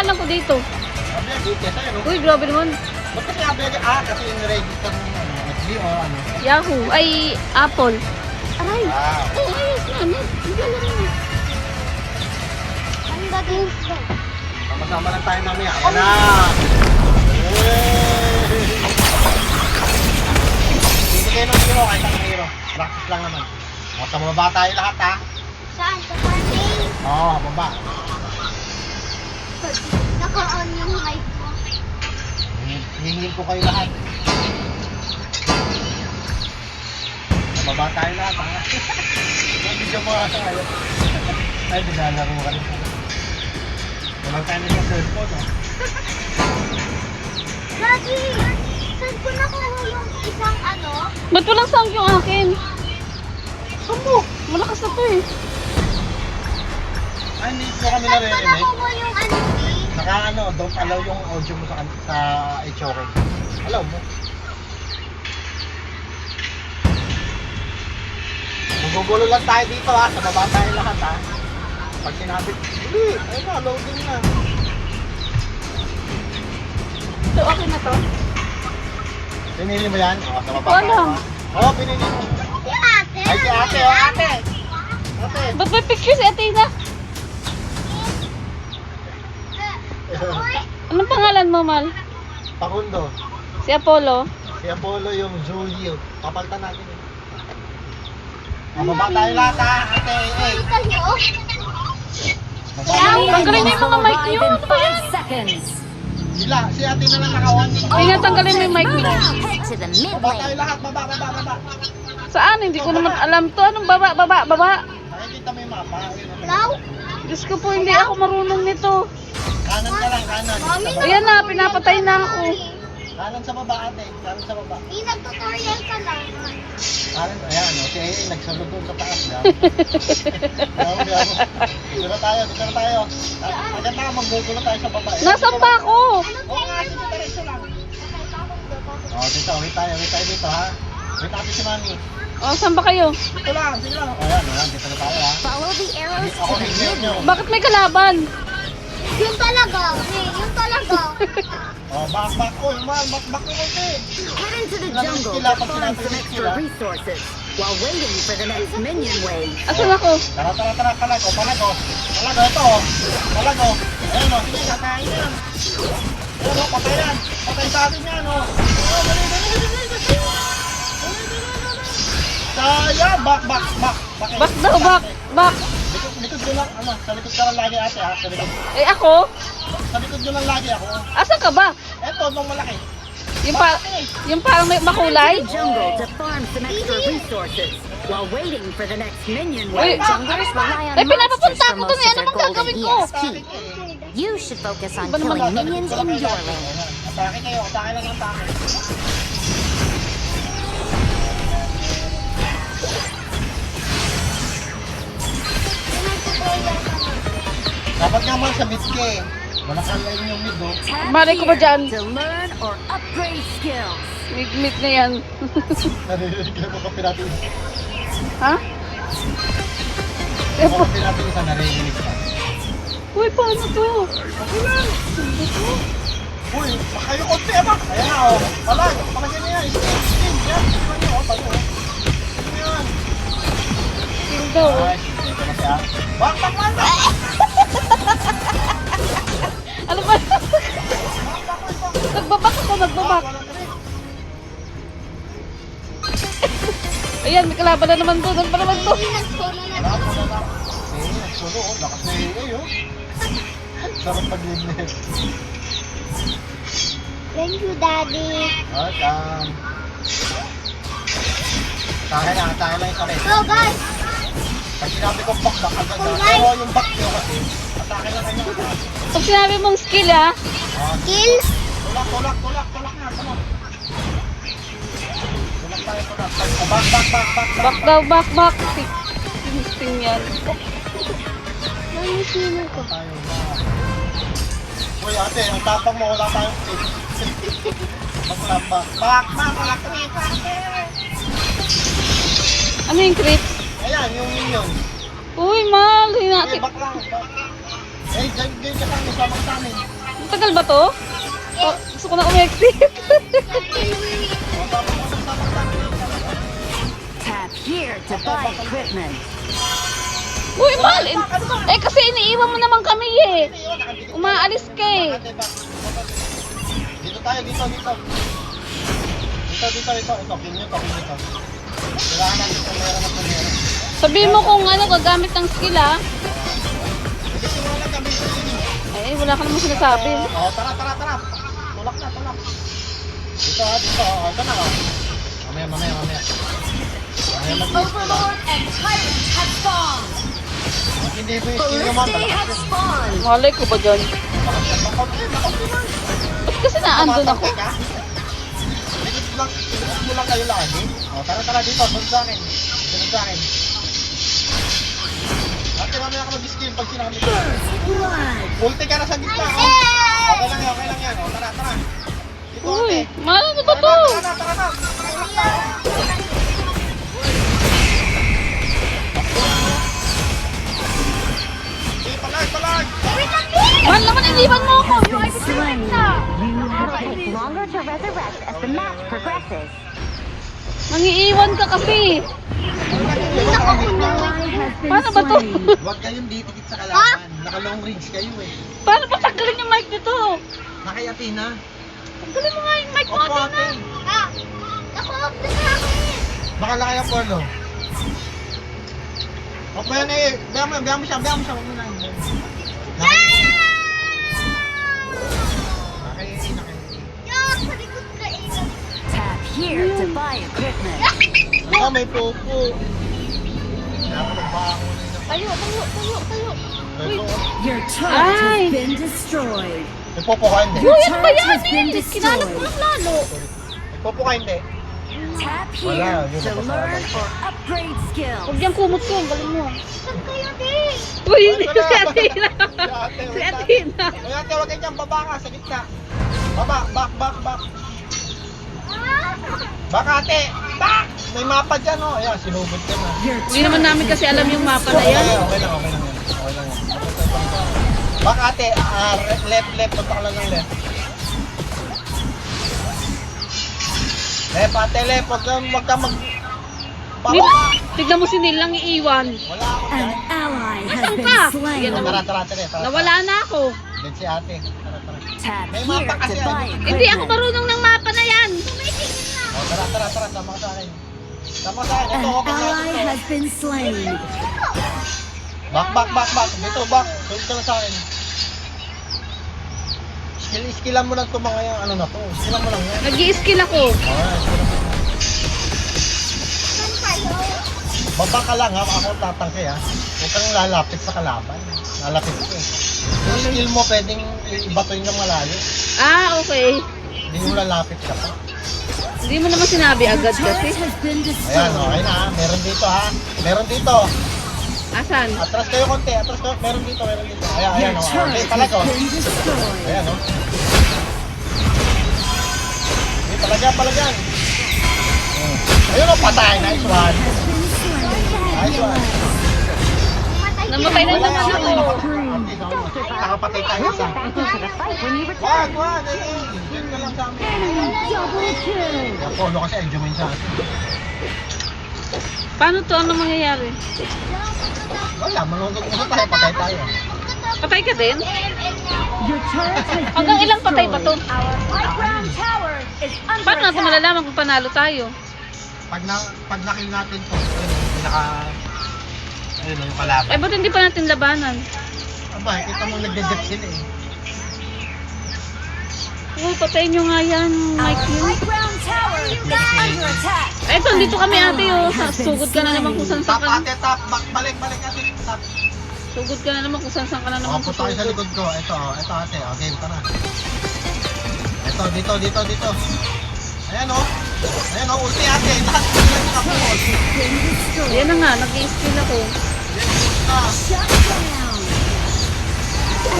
pangalan ko dito. Sabi yan, dito sa'yo, no? Uy, grabe naman. Ba't kasi abiyag? Kasi in-register mo, FB o ano? Yahoo. Ay, Apple. Aray. Wow. Oh, ayos na. Nagala na. Ang gagawin ko. Sama-sama lang tayo mamaya. Ayan na! Hindi kayo ng hero, kahit ang hero. Practice lang naman. O, sa baba tayo lahat, ha? Saan? Sa farming? Oo, baba. Naka-on yung mic mo. Hingin ko kayo lahat. Sa baba tayo lahat, ha? Nabigyan mo ka tayo. Ay, binalaro ka rin. Walang tayo na sa cellphone, ha? Daddy! Saan ko nakuha yung isang ano? Ba't walang sound yung akin? Saan mo? Malakas na to eh. Ay, hindi ko kami Saan ko naririnig. nakuha yung ano? Naka don't allow yung audio mo sa HOK. Allow mo. Magugulo lang tayo dito, ha. Sa baba tayo lahat, ha. Pag sinabi, ayun na, loading na. So, okay na to? Pinili mo yan? O, sa baba Wala. tayo, ha. Oo, pinili mo. Si ate! Ay, si ate, o, ate. Ate. Ba't may picture si Athena? Uy! Anong pangalan mo, Mal? Pakundo. Si Apollo? Si Apollo yung Julio. Papalitan natin yun. O, baba tayo lahat, ha. Ate, eh. Kita nyo? Baba tayo. Tanggalin mo yung mga mic nyo. Ano ba yan? Sila, si ate na lang nakawan. Hindi nga tanggalin mo yung mic mo. Head to the mid Baba tayo lane. lahat, baba. Saan? Hindi ko naman alam to. Anong baba? Nakikita mo yung mapa. Hello? Diyos ko po, hindi ako marunong nito. Kanan ka lang, kanan. Mami, Sa baba. Ayan na, pinapatay na ako. Kanan sa baba, ate. Kanan sa baba. Di nag-tutorial ka lang. Kanan, ayan, o. Si AA nagsunod doon sa taas. Yaw. Dito na tayo. Agad na, maggugulo tayo sa baba. Nasaan ba ako? Oo nga, sige, diretso lang. O, dito, wait tayo dito, ha. Wait natin si Mami. O, saan ba kayo? Dito lang, sige lang. O, ayan, dito na tayo, ha. Follow the arrows Ako to the hindi mid nyo. lane. Bakit may kalaban? Yun talaga. Yun talaga. O, back. O, back mo konti. Head into the Ilan ang jungle skill, to pag farm sinabi some yung extra skill, ah? resources while waiting for the next minion wave. Asan ako? Tara, palag, o. Palag, ito, o. Palag, o. Ayan, o. Sige, kakain yan. Ayan, o, patayan. Patay sa atin yan, o. O, dali. Saya, back. Back daw, back. Likod nyo lang, sa likod ka lang lagi ate, ha. Sa likod. Eh ako? Sa likod nyo lang lagi ako. Asan ka ba? Eto, nung malaki. Yung parang may makulay? The jungle to farm some extra resources while waiting for the next minion Uy, wave. Junglers rely on eh, monsters pinapapunta for ako most dun eh. of Ano their bang golden gagawin ko? EXP. You should focus on Iba naman killing minions in your lane. Atake kayo, atake lang ang atake. Dapat nga man sa mid ka eh. Wala ka lang yung mid, oh. Tap Malay ko ba here dyan? to learn or upgrade skills. Meet na yan. Naririnig lang mo kapi natin. Ha? Mo kapi natin isa naririnig ka. Uy, paano to? Okay lang. Uy, makayo konti ba? Ayan na, oh. Palagyan niya yan. Spin. Yan. Spin niyo, oh. Tayo, oh. Spin yan. Skill daw. Ay, spin ka na siya. Bak. Ano ba? Nagbabak ako, nagbabak. Ayan, may kalaban na naman doon. Ano pa naman to? Nag-solo na. Wala po na lang. Nagsulo, oh. Lakas na oh. Sarap pag-live. Thank you, Daddy. Welcome. Atake lang yung kalit. So, guys. Pag sinabi kong back, agad na. Pero yung back nyo kasi, atake lang kayo. Pag sinabi mong skill ha, Kill. Tulak na, tulak. Tulak tayo, tulak. back daw, back. Sting yan. Mami, sino ko? Tayo na. Uy ate, ang tapang mo, wala tayong tip. Back. Wala trip. Ano yung crit? Ayan, yung minion. Uy, Mal. Eh, Hinati. back lang. Eh, ganyan ka lang, isama sa amin. Matagal ba to? Oh, gusto ko na umexit. Tap here to buy equipment. Uy, mahal. Eh, kasi iniiwan mo naman kami eh. Umaalis ka eh. Dito tayo, dito. Ito. Pinyo to. Kailangan natin kung meron na meron. Sabihin mo kung ano, gagamit ng skill ah. Kasi wala lang kami. Eh, wala ka namang sinasabi. Oh, tara. Tulak na. Dito. Ito na. Mamaya. Mamaya Overlord and Tyrant have spawned. hindi mo yung skill naman. They have spawned. Malay ko ba dyan? Bakit Ba't kasi naandun ako? Ikot mo lang kayo lagi. O, tara dito. Sunod sa akin. Ate, mamaya ka mag-skill pag sinabi ko. Ulti ka na sa gitna. Okay lang yan. O, tara. Dito, ate. Uy, mahal ano ba to? Tara na. Sige, palag. Mahal naman, iniwan mo ako. Slain. You will take longer to resurrect as the match progresses. Nangiiwan ka kasi. Ally has been Paano ba to? slain. Huwag kayong didikit sa kalaban. Naka-long range kayo eh. Paano ba tanggalin yung mic nito? Nakayati na. Tanggalin mo nga yung mic mo, Opo, ate ate. na. Naka-off na sa akin. Baka lang kaya Polo. Opo yan eh. Biya mo siya. Huwag mo na. Nakayati. Yak, sa likod ka eh. Tap here to buy equipment. Ako may popo. Napabango na Tayo. yun. Your turret Ay. has been destroyed. May popo ka hindi. Uy, ano ba turret yan has been eh? Kinalat mo destroyed. lang lalo. May popo ka hindi. Tap Wala, here yun to ang learn kasama. or upgrade skills. Huwag yung kumot ko, galing mo. Saan kayo din? Uy, hindi si Athena. ate, Si wait lang. Athena. Ay, ate, huwag kayo dyan. Baba ka sa gitna. Baba. Back. Back, ate. Back! May mapa dyan, oh. Ayan, sinugod ka na. Your Hindi naman namin kasi alam yung mapa na Okay yan. lang yan. Back, ate. Left. Punta ka lang ng left. Ate, left. Huwag ka mag... Nil, Baba! tignan mo si Nil lang iiwan. Wala ako An dyan. ally has Nasaan been ka? slain. Yan naman. Tara. Nawala na ako. Yan si ate. Tara. Tap May here mapa to kasi, buy ano? Hindi ako equipment. marunong ng mapa na yan. Oh, tara. Sama ka sa akin. Ito, An okay na ally ito. has been slain. Back. Dito, back. Tulad ka na sa akin. Skillan mo lang ito mga yan. Ano na to? Skillan mo lang yan. Nag-i-skill ako. Alright, skillan mo. Saan kayo? Baba ka lang ha, ako tatangke ha. Huwag kang lalapit sa kalaban. Lalapit ka eh. Yung skill mo pwedeng ibatoy ng malayo. Ah, okay. Hindi mo lalapit ka pa. Hindi mo naman sinabi Your agad turret kasi. has been Ayan, destroyed. okay na ha. Meron dito ha. Meron dito. Asan? Atras kayo konti. Meron dito. Ayan, Your oh. Okay, turret palag has oh. been destroyed. Ayan oh. Okay, palagyan. Ayun oh, patay. Nice one. Nice one. Namatay na naman ako. Nakapatay tayo sa... Back into the fight when you return. Wag. Diyan ka lang sa amin. Double kill. Yung polo kasi enjoy mo yun sa atin. Paano to? Ano mangyayari? Wala, manunod tayo, patay tayo. Patay ka din? Your turret has been Hanggang ilang patay ba to? destroyed. Our high ground tower is under Paano natin attack. malalaman kung panalo tayo? Pag nakill natin to, ayun, yung kalaban. Eh, ba't hindi pa natin labanan? Aba, kita mo nagde-dep sila eh. Uy, patayin nyo nga yan, Mike Our yun. high ground tower is under attack. Eh, ito, dito kami ate, oh. Sugod ka na naman kung saan Top ka na. ate, top, balik ate, top. Sugod ka na naman kung saan ka na naman. Punta kayo sa susugod. likod ko. Ito ate, game ka na. Ito, dito. Ayan ulti ate. Lahat sila nakapuol. Been destroyed. Yan na nga, nag-i-skill ako. Shut down. An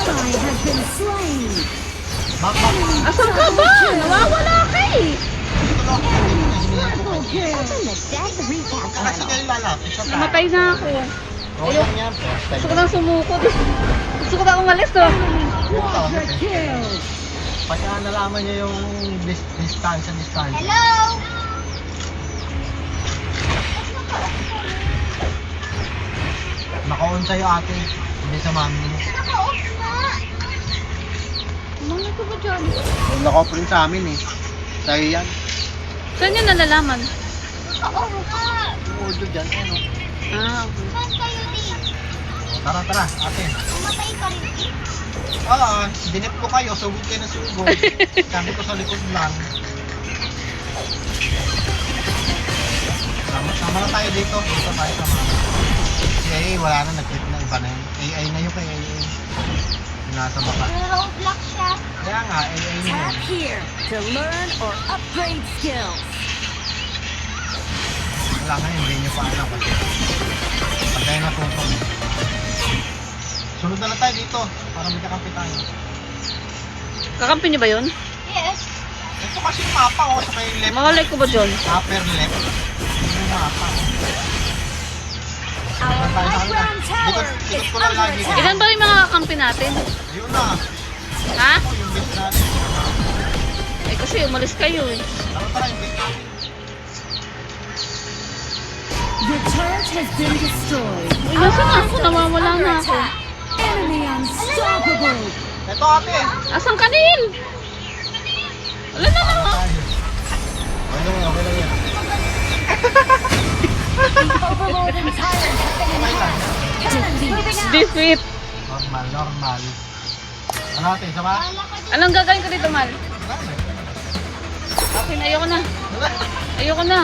ally has been slain. Back. Asan ka ba? Nawawala ka eh. Triple kill. Kasi kayo lalapit sa tayo. Namatay na ako. Okay lang yan, first time. Gusto ko lang sumukod. Gusto ko na umalis, oh. Quadra kill. Pagka nalaman niya yung distansya. Hello? Naka-on sa'yo ate, hindi sa mami mo. Naka-off na. Mga ko ba dyan? Yung naka-off rin sa amin eh. Sa'yo yan. Saan niya nalalaman? Naka-off na. Yung audio dyan, ano? Ah, okay. Saan kayo din? Tara, ate. Umatay ka rin din? Dinip ko kayo, sugod kayo na sugod. Sabi ko sa likod lang. Sama na tayo dito. Dito tayo sama. Si AA, wala na, nag-clip na iba na yun. AI na yun kay AA. Yung nasa baka. Roadblock siya. Kaya nga, AA na yun. Tap here to learn or upgrade skills. Wala nga, hindi nyo pa alam kasi. Pag tayo natutong. Sunod na lang tayo dito, para may kakampi tayo. Kakampi niyo ba yun? Yes. Ito kasi yung mapa oh, sa may left. Makalay ko ba dyan? Upper left. Ito yung mapa oh. Our Sunod tayo sa high kanila. ground tower Likod is ko lang under lagi. attack. Ilan ba yung mga kakampi natin? Ayun na. Ha? Ako yung base natin. Eh kasi umalis kayo eh. Tara, yung base natin. The turret has been destroyed. Uy, nasa na ako? Nawawala na ako. Enemy unstoppable. Ito ate. Asan kanil? Wala na lang. Okay lang yan. Overlord and tyrant have been Okay lang. defeated. Defeat. Normal. Ano ate, isa ba? Anong gagawin ko dito, Mal? Wala na. Okay, ayoko na. Wala. Ayoko na.